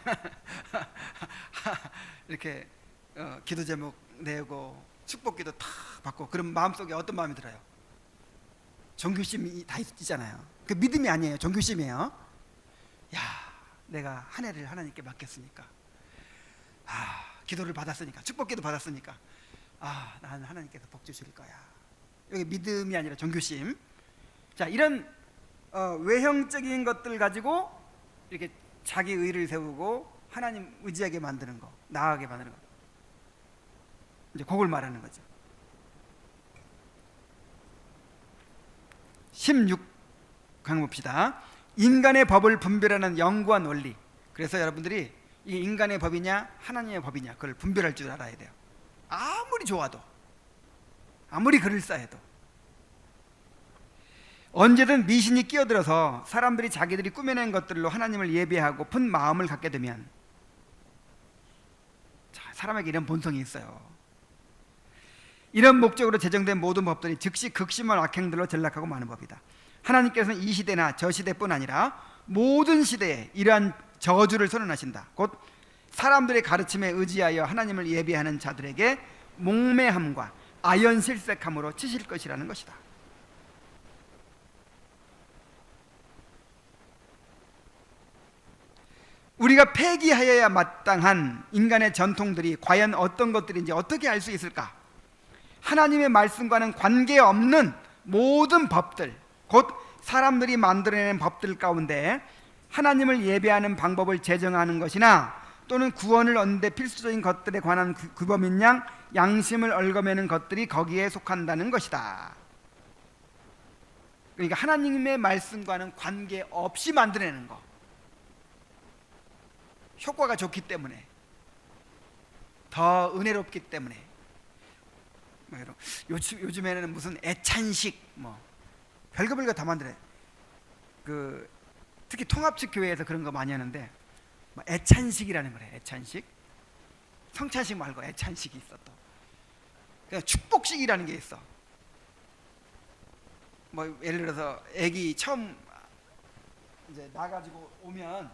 이렇게 기도 제목 내고 축복기도 다 받고 그럼 마음속에 어떤 마음이 들어요? 종교심이 다 있잖아요. 그 믿음이 아니에요. 종교심이에요. 야, 내가 한 해를 하나님께 맡겼으니까, 기도를 받았으니까, 축복기도 받았으니까, 나는 하나님께서 복 주실 거야. 여기 믿음이 아니라 종교심. 자, 이런 외형적인 것들 가지고 이렇게 자기 의를 세우고 하나님 의지하게 만드는 거, 나아가게 만드는 거, 이제 그걸 말하는 거죠. 16강 봅시다. 인간의 법을 분별하는 연구한 원리. 그래서 여러분들이 이게 인간의 법이냐 하나님의 법이냐 그걸 분별할 줄 알아야 돼요. 아무리 좋아도, 아무리 그럴싸해도 언제든 미신이 끼어들어서 사람들이 자기들이 꾸며낸 것들로 하나님을 예배하고픈 마음을 갖게 되면, 사람에게 이런 본성이 있어요. 이런 목적으로 제정된 모든 법들이 즉시 극심한 악행들로 전락하고 마는 법이다. 하나님께서는 이 시대나 저 시대뿐 아니라 모든 시대에 이러한 저주를 선언하신다. 곧 사람들의 가르침에 의지하여 하나님을 예배하는 자들에게 목매함과 아연실색함으로 치실 것이라는 것이다. 우리가 폐기하여야 마땅한 인간의 전통들이 과연 어떤 것들인지 어떻게 알 수 있을까? 하나님의 말씀과는 관계없는 모든 법들, 곧 사람들이 만들어낸 법들 가운데 하나님을 예배하는 방법을 제정하는 것이나 또는 구원을 얻는 데 필수적인 것들에 관한 규범인 양 양심을 얽어매는 것들이 거기에 속한다는 것이다. 그러니까 하나님의 말씀과는 관계없이 만들어내는 거, 효과가 좋기 때문에, 더 은혜롭기 때문에. 요즘에는 무슨 애찬식 별거 다 만들어요. 특히 통합식 교회에서 그런 거 많이 하는데 애찬식이라는 거래. 애찬식, 성찬식 말고 애찬식이 있어. 또 그냥 축복식이라는 게 있어. 예를 들어서 애기 처음 이제 나가지고 오면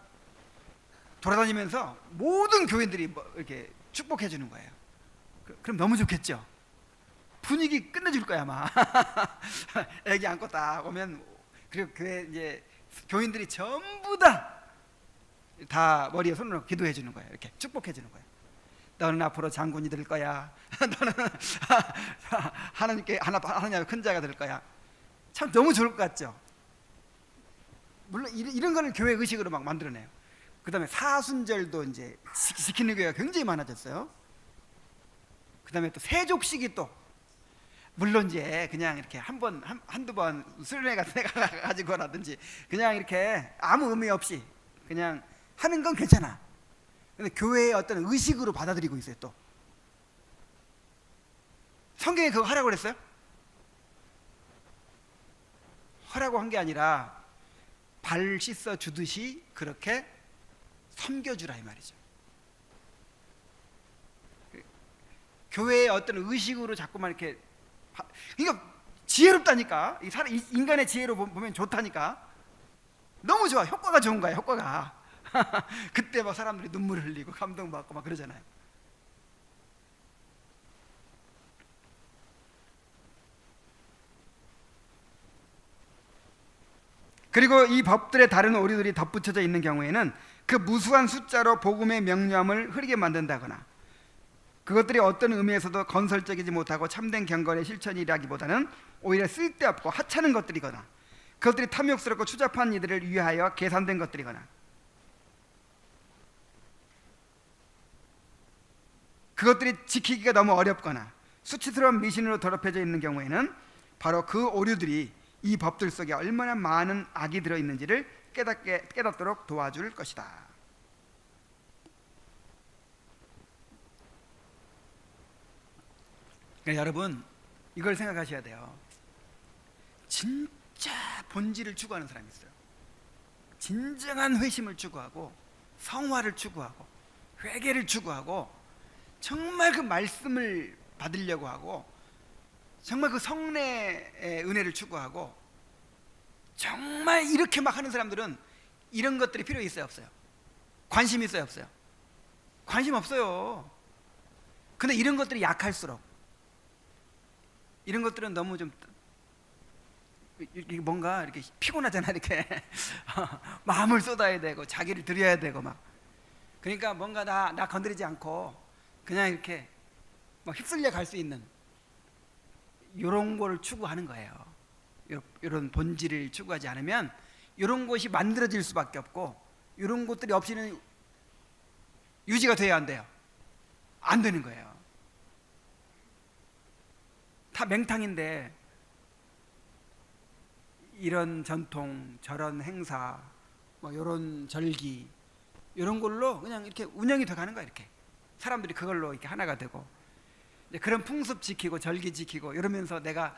돌아다니면서 모든 교인들이 이렇게 축복해 주는 거예요. 그럼 너무 좋겠죠. 분위기 끝내줄 거야 아마. 애기 안고 딱 오면, 그리고 교회 이제 교인들이 전부 다 머리에 손을 놓고 기도해 주는 거예요. 이렇게 축복해 주는 거예요. 너는 앞으로 장군이 될 거야. 너는 하나님의 큰 자가 될 거야. 참 너무 좋을 것 같죠. 물론 이런 거를 교회 의식으로 막 만들어내요. 그 다음에 사순절도 이제 지키는 교회가 굉장히 많아졌어요. 그 다음에 또 세족식이 또, 물론 이제 그냥 이렇게 한두 번 수련회 같은 데 가가지고라든지 그냥 이렇게 아무 의미 없이 그냥 하는 건 괜찮아. 근데 교회의 어떤 의식으로 받아들이고 있어요. 또 성경에 그거 하라고 그랬어요? 하라고 한 게 아니라 발 씻어 주듯이 그렇게 섬겨주라 이 말이죠. 교회의 어떤 의식으로 자꾸만 이렇게, 그러니까 지혜롭다니까. 인간의 지혜로 보면 좋다니까. 너무 좋아. 효과가 좋은 거야, 효과가. 그때 막 사람들이 눈물을 흘리고 감동받고 막 그러잖아요. 그리고 이 법들의 다른 오류들이 덧붙여져 있는 경우에는 그 무수한 숫자로 복음의 명료함을 흐리게 만든다거나, 그것들이 어떤 의미에서도 건설적이지 못하고 참된 경건의 실천이라기보다는 오히려 쓸데없고 하찮은 것들이거나, 그것들이 탐욕스럽고 추잡한 이들을 위하여 계산된 것들이거나, 그것들이 지키기가 너무 어렵거나 수치스러운 미신으로 더럽혀져 있는 경우에는 바로 그 오류들이 이 법들 속에 얼마나 많은 악이 들어있는지를 깨닫도록 도와줄 것이다. 그러니까 여러분, 이걸 생각하셔야 돼요. 진짜 본질을 추구하는 사람이 있어요. 진정한 회심을 추구하고 성화를 추구하고 회개를 추구하고 정말 그 말씀을 받으려고 하고 정말 그 성례의 은혜를 추구하고, 정말 이렇게 막 하는 사람들은 이런 것들이 필요 있어요, 없어요? 관심 있어요, 없어요? 관심 없어요. 근데 이런 것들이 약할수록, 이런 것들은 너무 좀 뭔가 이렇게 피곤하잖아, 이렇게. 마음을 쏟아야 되고 자기를 드려야 되고 막. 그러니까 뭔가 나 건드리지 않고 그냥 이렇게 막 휩쓸려 갈 수 있는 이런 거를 추구하는 거예요. 이런 본질을 추구하지 않으면 이런 것이 만들어질 수밖에 없고, 이런 것들이 없이는 유지가 돼야 안 돼요. 안 되는 거예요. 다 맹탕인데 이런 전통, 저런 행사, 뭐 이런 절기, 이런 걸로 그냥 이렇게 운영이 돼 가는 거예요. 이렇게 사람들이 그걸로 이렇게 하나가 되고, 이제 그런 풍습 지키고 절기 지키고 이러면서 내가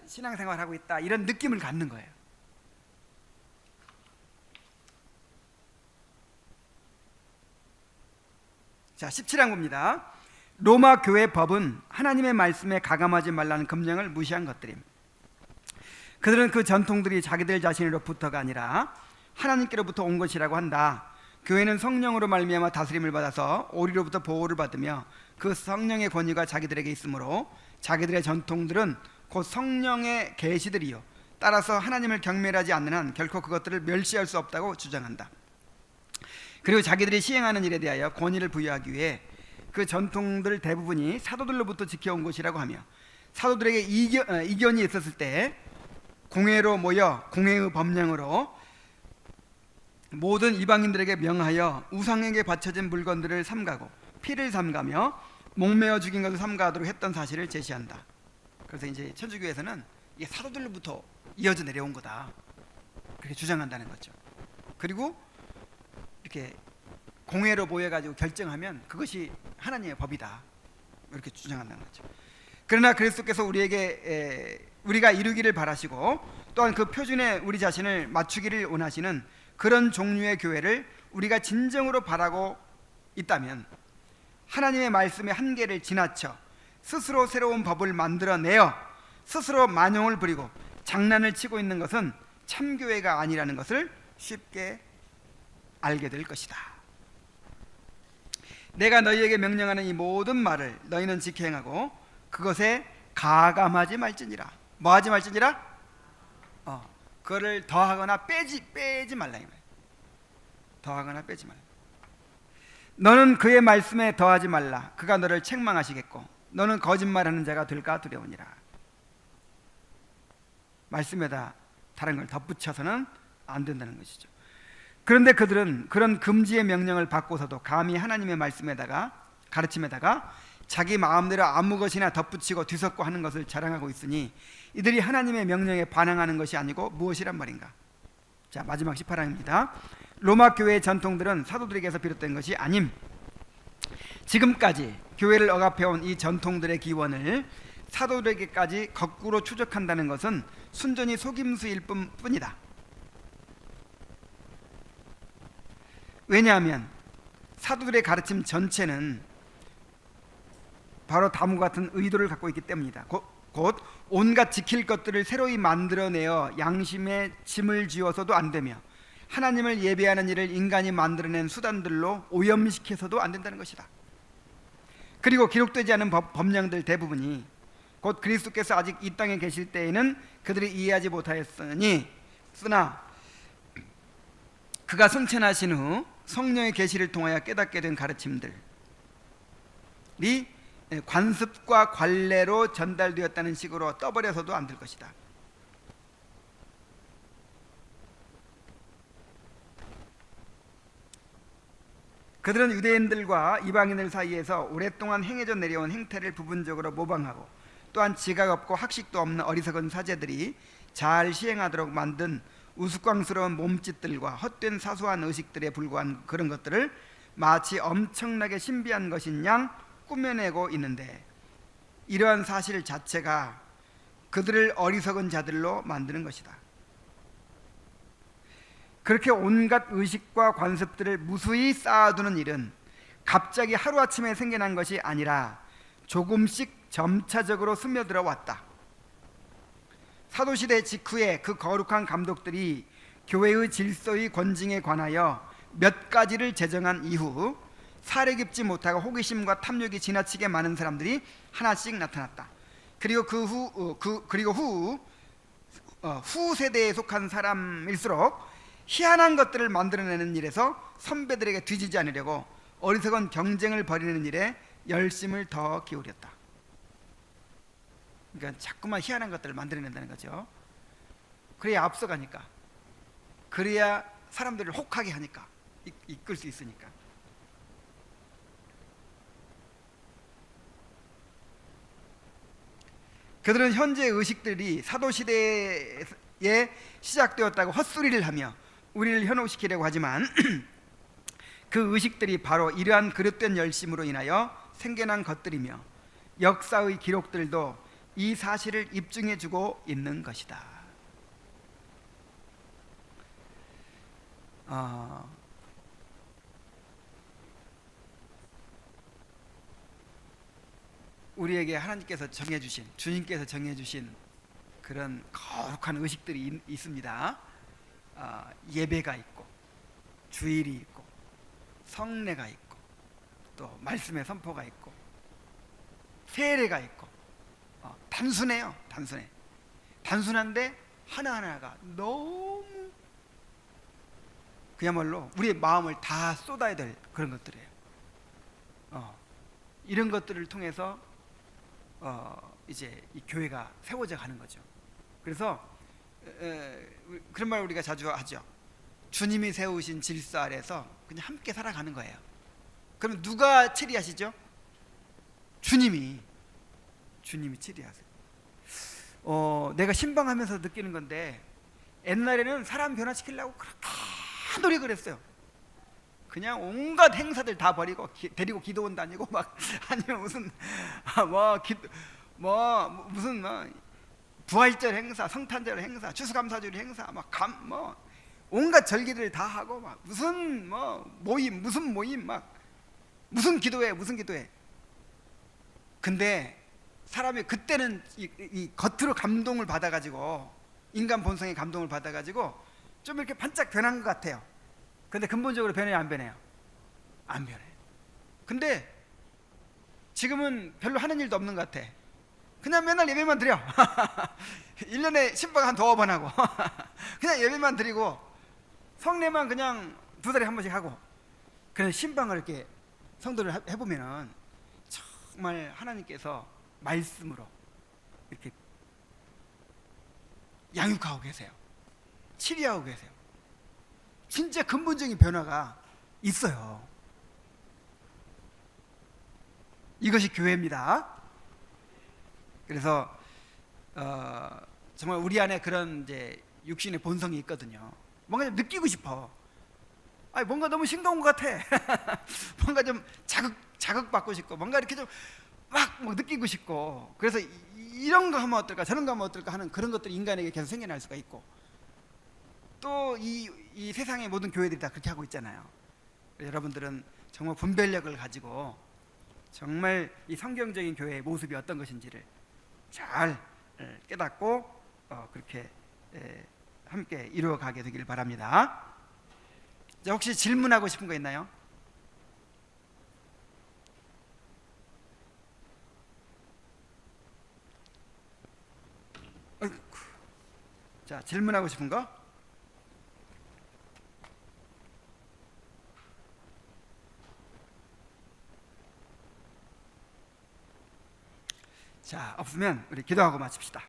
신앙생활 하고 있다, 이런 느낌을 갖는 거예요. 자, 17장 봅니다. 로마 교회 법은 하나님의 말씀에 가감하지 말라는 금령을 무시한 것들임. 그들은 그 전통들이 자기들 자신으로부터가 아니라 하나님께로부터 온 것이라고 한다. 교회는 성령으로 말미암아 다스림을 받아서 오리로부터 보호를 받으며 그 성령의 권위가 자기들에게 있으므로 자기들의 전통들은 곧 성령의 계시들이요, 따라서 하나님을 경멸하지 않는 한 결코 그것들을 멸시할 수 없다고 주장한다. 그리고 자기들이 시행하는 일에 대하여 권위를 부여하기 위해 그 전통들 대부분이 사도들로부터 지켜온 것이라고 하며, 사도들에게 이견이 있었을 때 공회로 모여 공회의 법령으로 모든 이방인들에게 명하여 우상에게 바쳐진 물건들을 삼가고 피를 삼가며 목매어 죽인 것을 삼가하도록 했던 사실을 제시한다. 그래서 이제 천주교에서는 이게 사도들로부터 이어져 내려온 거다, 그렇게 주장한다는 거죠. 그리고 이렇게 공회로 모여가지고 결정하면 그것이 하나님의 법이다, 이렇게 주장한다는 거죠. 그러나 그리스도께서 우리가 이루기를 바라시고 또한 그 표준에 우리 자신을 맞추기를 원하시는 그런 종류의 교회를 우리가 진정으로 바라고 있다면, 하나님의 말씀의 한계를 지나쳐 스스로 새로운 법을 만들어내어 스스로 만용을 부리고 장난을 치고 있는 것은 참교회가 아니라는 것을 쉽게 알게 될 것이다. 내가 너희에게 명령하는 이 모든 말을 너희는 지켜 행하고 그것에 가감하지 말지니라. 뭐 하지 말지니라? 그거를 더하거나 빼지 말라 이 말이에요. 더하거나 빼지 말라. 너는 그의 말씀에 더하지 말라. 그가 너를 책망하시겠고 너는 거짓말하는 자가 될까 두려우니라. 말씀에다 다른 걸 덧붙여서는 안 된다는 것이죠. 그런데 그들은 그런 금지의 명령을 받고서도 감히 하나님의 말씀에다가 가르침에다가 자기 마음대로 아무 것이나 덧붙이고 뒤섞고 하는 것을 자랑하고 있으니 이들이 하나님의 명령에 반항하는 것이 아니고 무엇이란 말인가? 자, 마지막 18항입니다. 로마 교회의 전통들은 사도들에게서 비롯된 것이 아님 지금까지 교회를 억압해온 이 전통들의 기원을 사도들에게까지 거꾸로 추적한다는 것은 순전히 속임수일 뿐이다. 왜냐하면 사도들의 가르침 전체는 바로 다음과 같은 의도를 갖고 있기 때문이다. 곧 온갖 지킬 것들을 새로이 만들어내어 양심에 짐을 지어서도 안 되며 하나님을 예배하는 일을 인간이 만들어낸 수단들로 오염시켜서도 안 된다는 것이다. 그리고 기록되지 않은 법령들 대부분이 곧 그리스도께서 아직 이 땅에 계실 때에는 그들이 이해하지 못하였으니 쓰나 그가 승천하신 후 성령의 계시를 통하여 깨닫게 된 가르침들이 관습과 관례로 전달되었다는 식으로 떠버려서도 안 될 것이다. 그들은 유대인들과 이방인들 사이에서 오랫동안 행해져 내려온 행태를 부분적으로 모방하고 또한 지각 없고 학식도 없는 어리석은 사제들이 잘 시행하도록 만든 우스꽝스러운 몸짓들과 헛된 사소한 의식들에 불과한 그런 것들을 마치 엄청나게 신비한 것인 양 꾸며내고 있는데, 이러한 사실 자체가 그들을 어리석은 자들로 만드는 것이다. 그렇게 온갖 의식과 관습들을 무수히 쌓아두는 일은 갑자기 하루아침에 생겨난 것이 아니라 조금씩 점차적으로 스며들어 왔다. 사도시대 직후에 그 거룩한 감독들이 교회의 질서의 권징에 관하여 몇 가지를 제정한 이후 사려 깊지 못하고 호기심과 탐욕이 지나치게 많은 사람들이 하나씩 나타났다. 그리고 후 세대에 속한 사람일수록 희한한 것들을 만들어내는 일에서 선배들에게 뒤지지 않으려고 어리석은 경쟁을 벌이는 일에 열심을 더 기울였다. 그러니까 자꾸만 희한한 것들을 만들어낸다는 거죠. 그래야 앞서가니까, 그래야 사람들을 혹하게 하니까, 이끌 수 있으니까. 그들은 현재 의식들이 사도시대에 시작되었다고 헛소리를 하며 우리를 현혹시키려고 하지만 그 의식들이 바로 이러한 그릇된 열심으로 인하여 생겨난 것들이며 역사의 기록들도 이 사실을 입증해주고 있는 것이다. 우리에게 하나님께서 정해주신, 주님께서 정해주신 그런 거룩한 의식들이 있습니다. 예배가 있고, 주일이 있고, 성례가 있고, 또 말씀의 선포가 있고, 세례가 있고. 단순해요. 단순한데 하나하나가 너무 그야말로 우리의 마음을 다 쏟아야 될 그런 것들이에요. 이런 것들을 통해서 이제 이 교회가 세워져 가는 거죠. 그래서 그런 말 우리가 자주 하죠. 주님이 세우신 질서 아래서 그냥 함께 살아가는 거예요. 그럼 누가 체리하시죠? 주님이 체리하세요. 내가 신방하면서 느끼는 건데, 옛날에는 사람 변화시키려고 그렇게 노력을 했어요. 그냥 온갖 행사들 다 버리고 데리고 기도원 다니고 막 아니면 무슨 무슨 부활절 행사, 성탄절 행사, 추수감사절 행사, 온갖 절기들 다 하고 막 무슨 모임 막 무슨 기도회. 근데 사람이 그때는 이 겉으로 감동을 받아가지고, 인간 본성의 감동을 받아가지고 좀 이렇게 반짝 변한 것 같아요. 근데 근본적으로 변해요, 안 변해요? 안 변해. 근데 지금은 별로 하는 일도 없는 것 같아. 그냥 맨날 예배만 드려. 1년에 신방 한 2번 하고 그냥 예배만 드리고 성례만 그냥 2달에 한 번씩 하고. 그냥 신방을 이렇게 성도를 해보면은 정말 하나님께서 말씀으로 이렇게 양육하고 계세요. 치리하고 계세요. 진짜 근본적인 변화가 있어요. 이것이 교회입니다. 그래서 정말 우리 안에 그런 이제 육신의 본성이 있거든요. 뭔가 좀 느끼고 싶어. 뭔가 너무 싱거운 것 같아. 뭔가 좀 자극받고 싶고 뭔가 이렇게 좀 막 느끼고 싶고, 그래서 이런 거 하면 어떨까 저런 거 하면 어떨까 하는 그런 것들이 인간에게 계속 생겨날 수가 있고, 또 이 세상의 모든 교회들이 다 그렇게 하고 있잖아요. 여러분들은 정말 분별력을 가지고 정말 이 성경적인 교회의 모습이 어떤 것인지를 잘 깨닫고 그렇게 함께 이루어가게 되길 바랍니다. 자, 혹시 질문하고 싶은 거 있나요? 어이구. 자, 질문하고 싶은 거? 자, 없으면 우리 기도하고 마칩시다.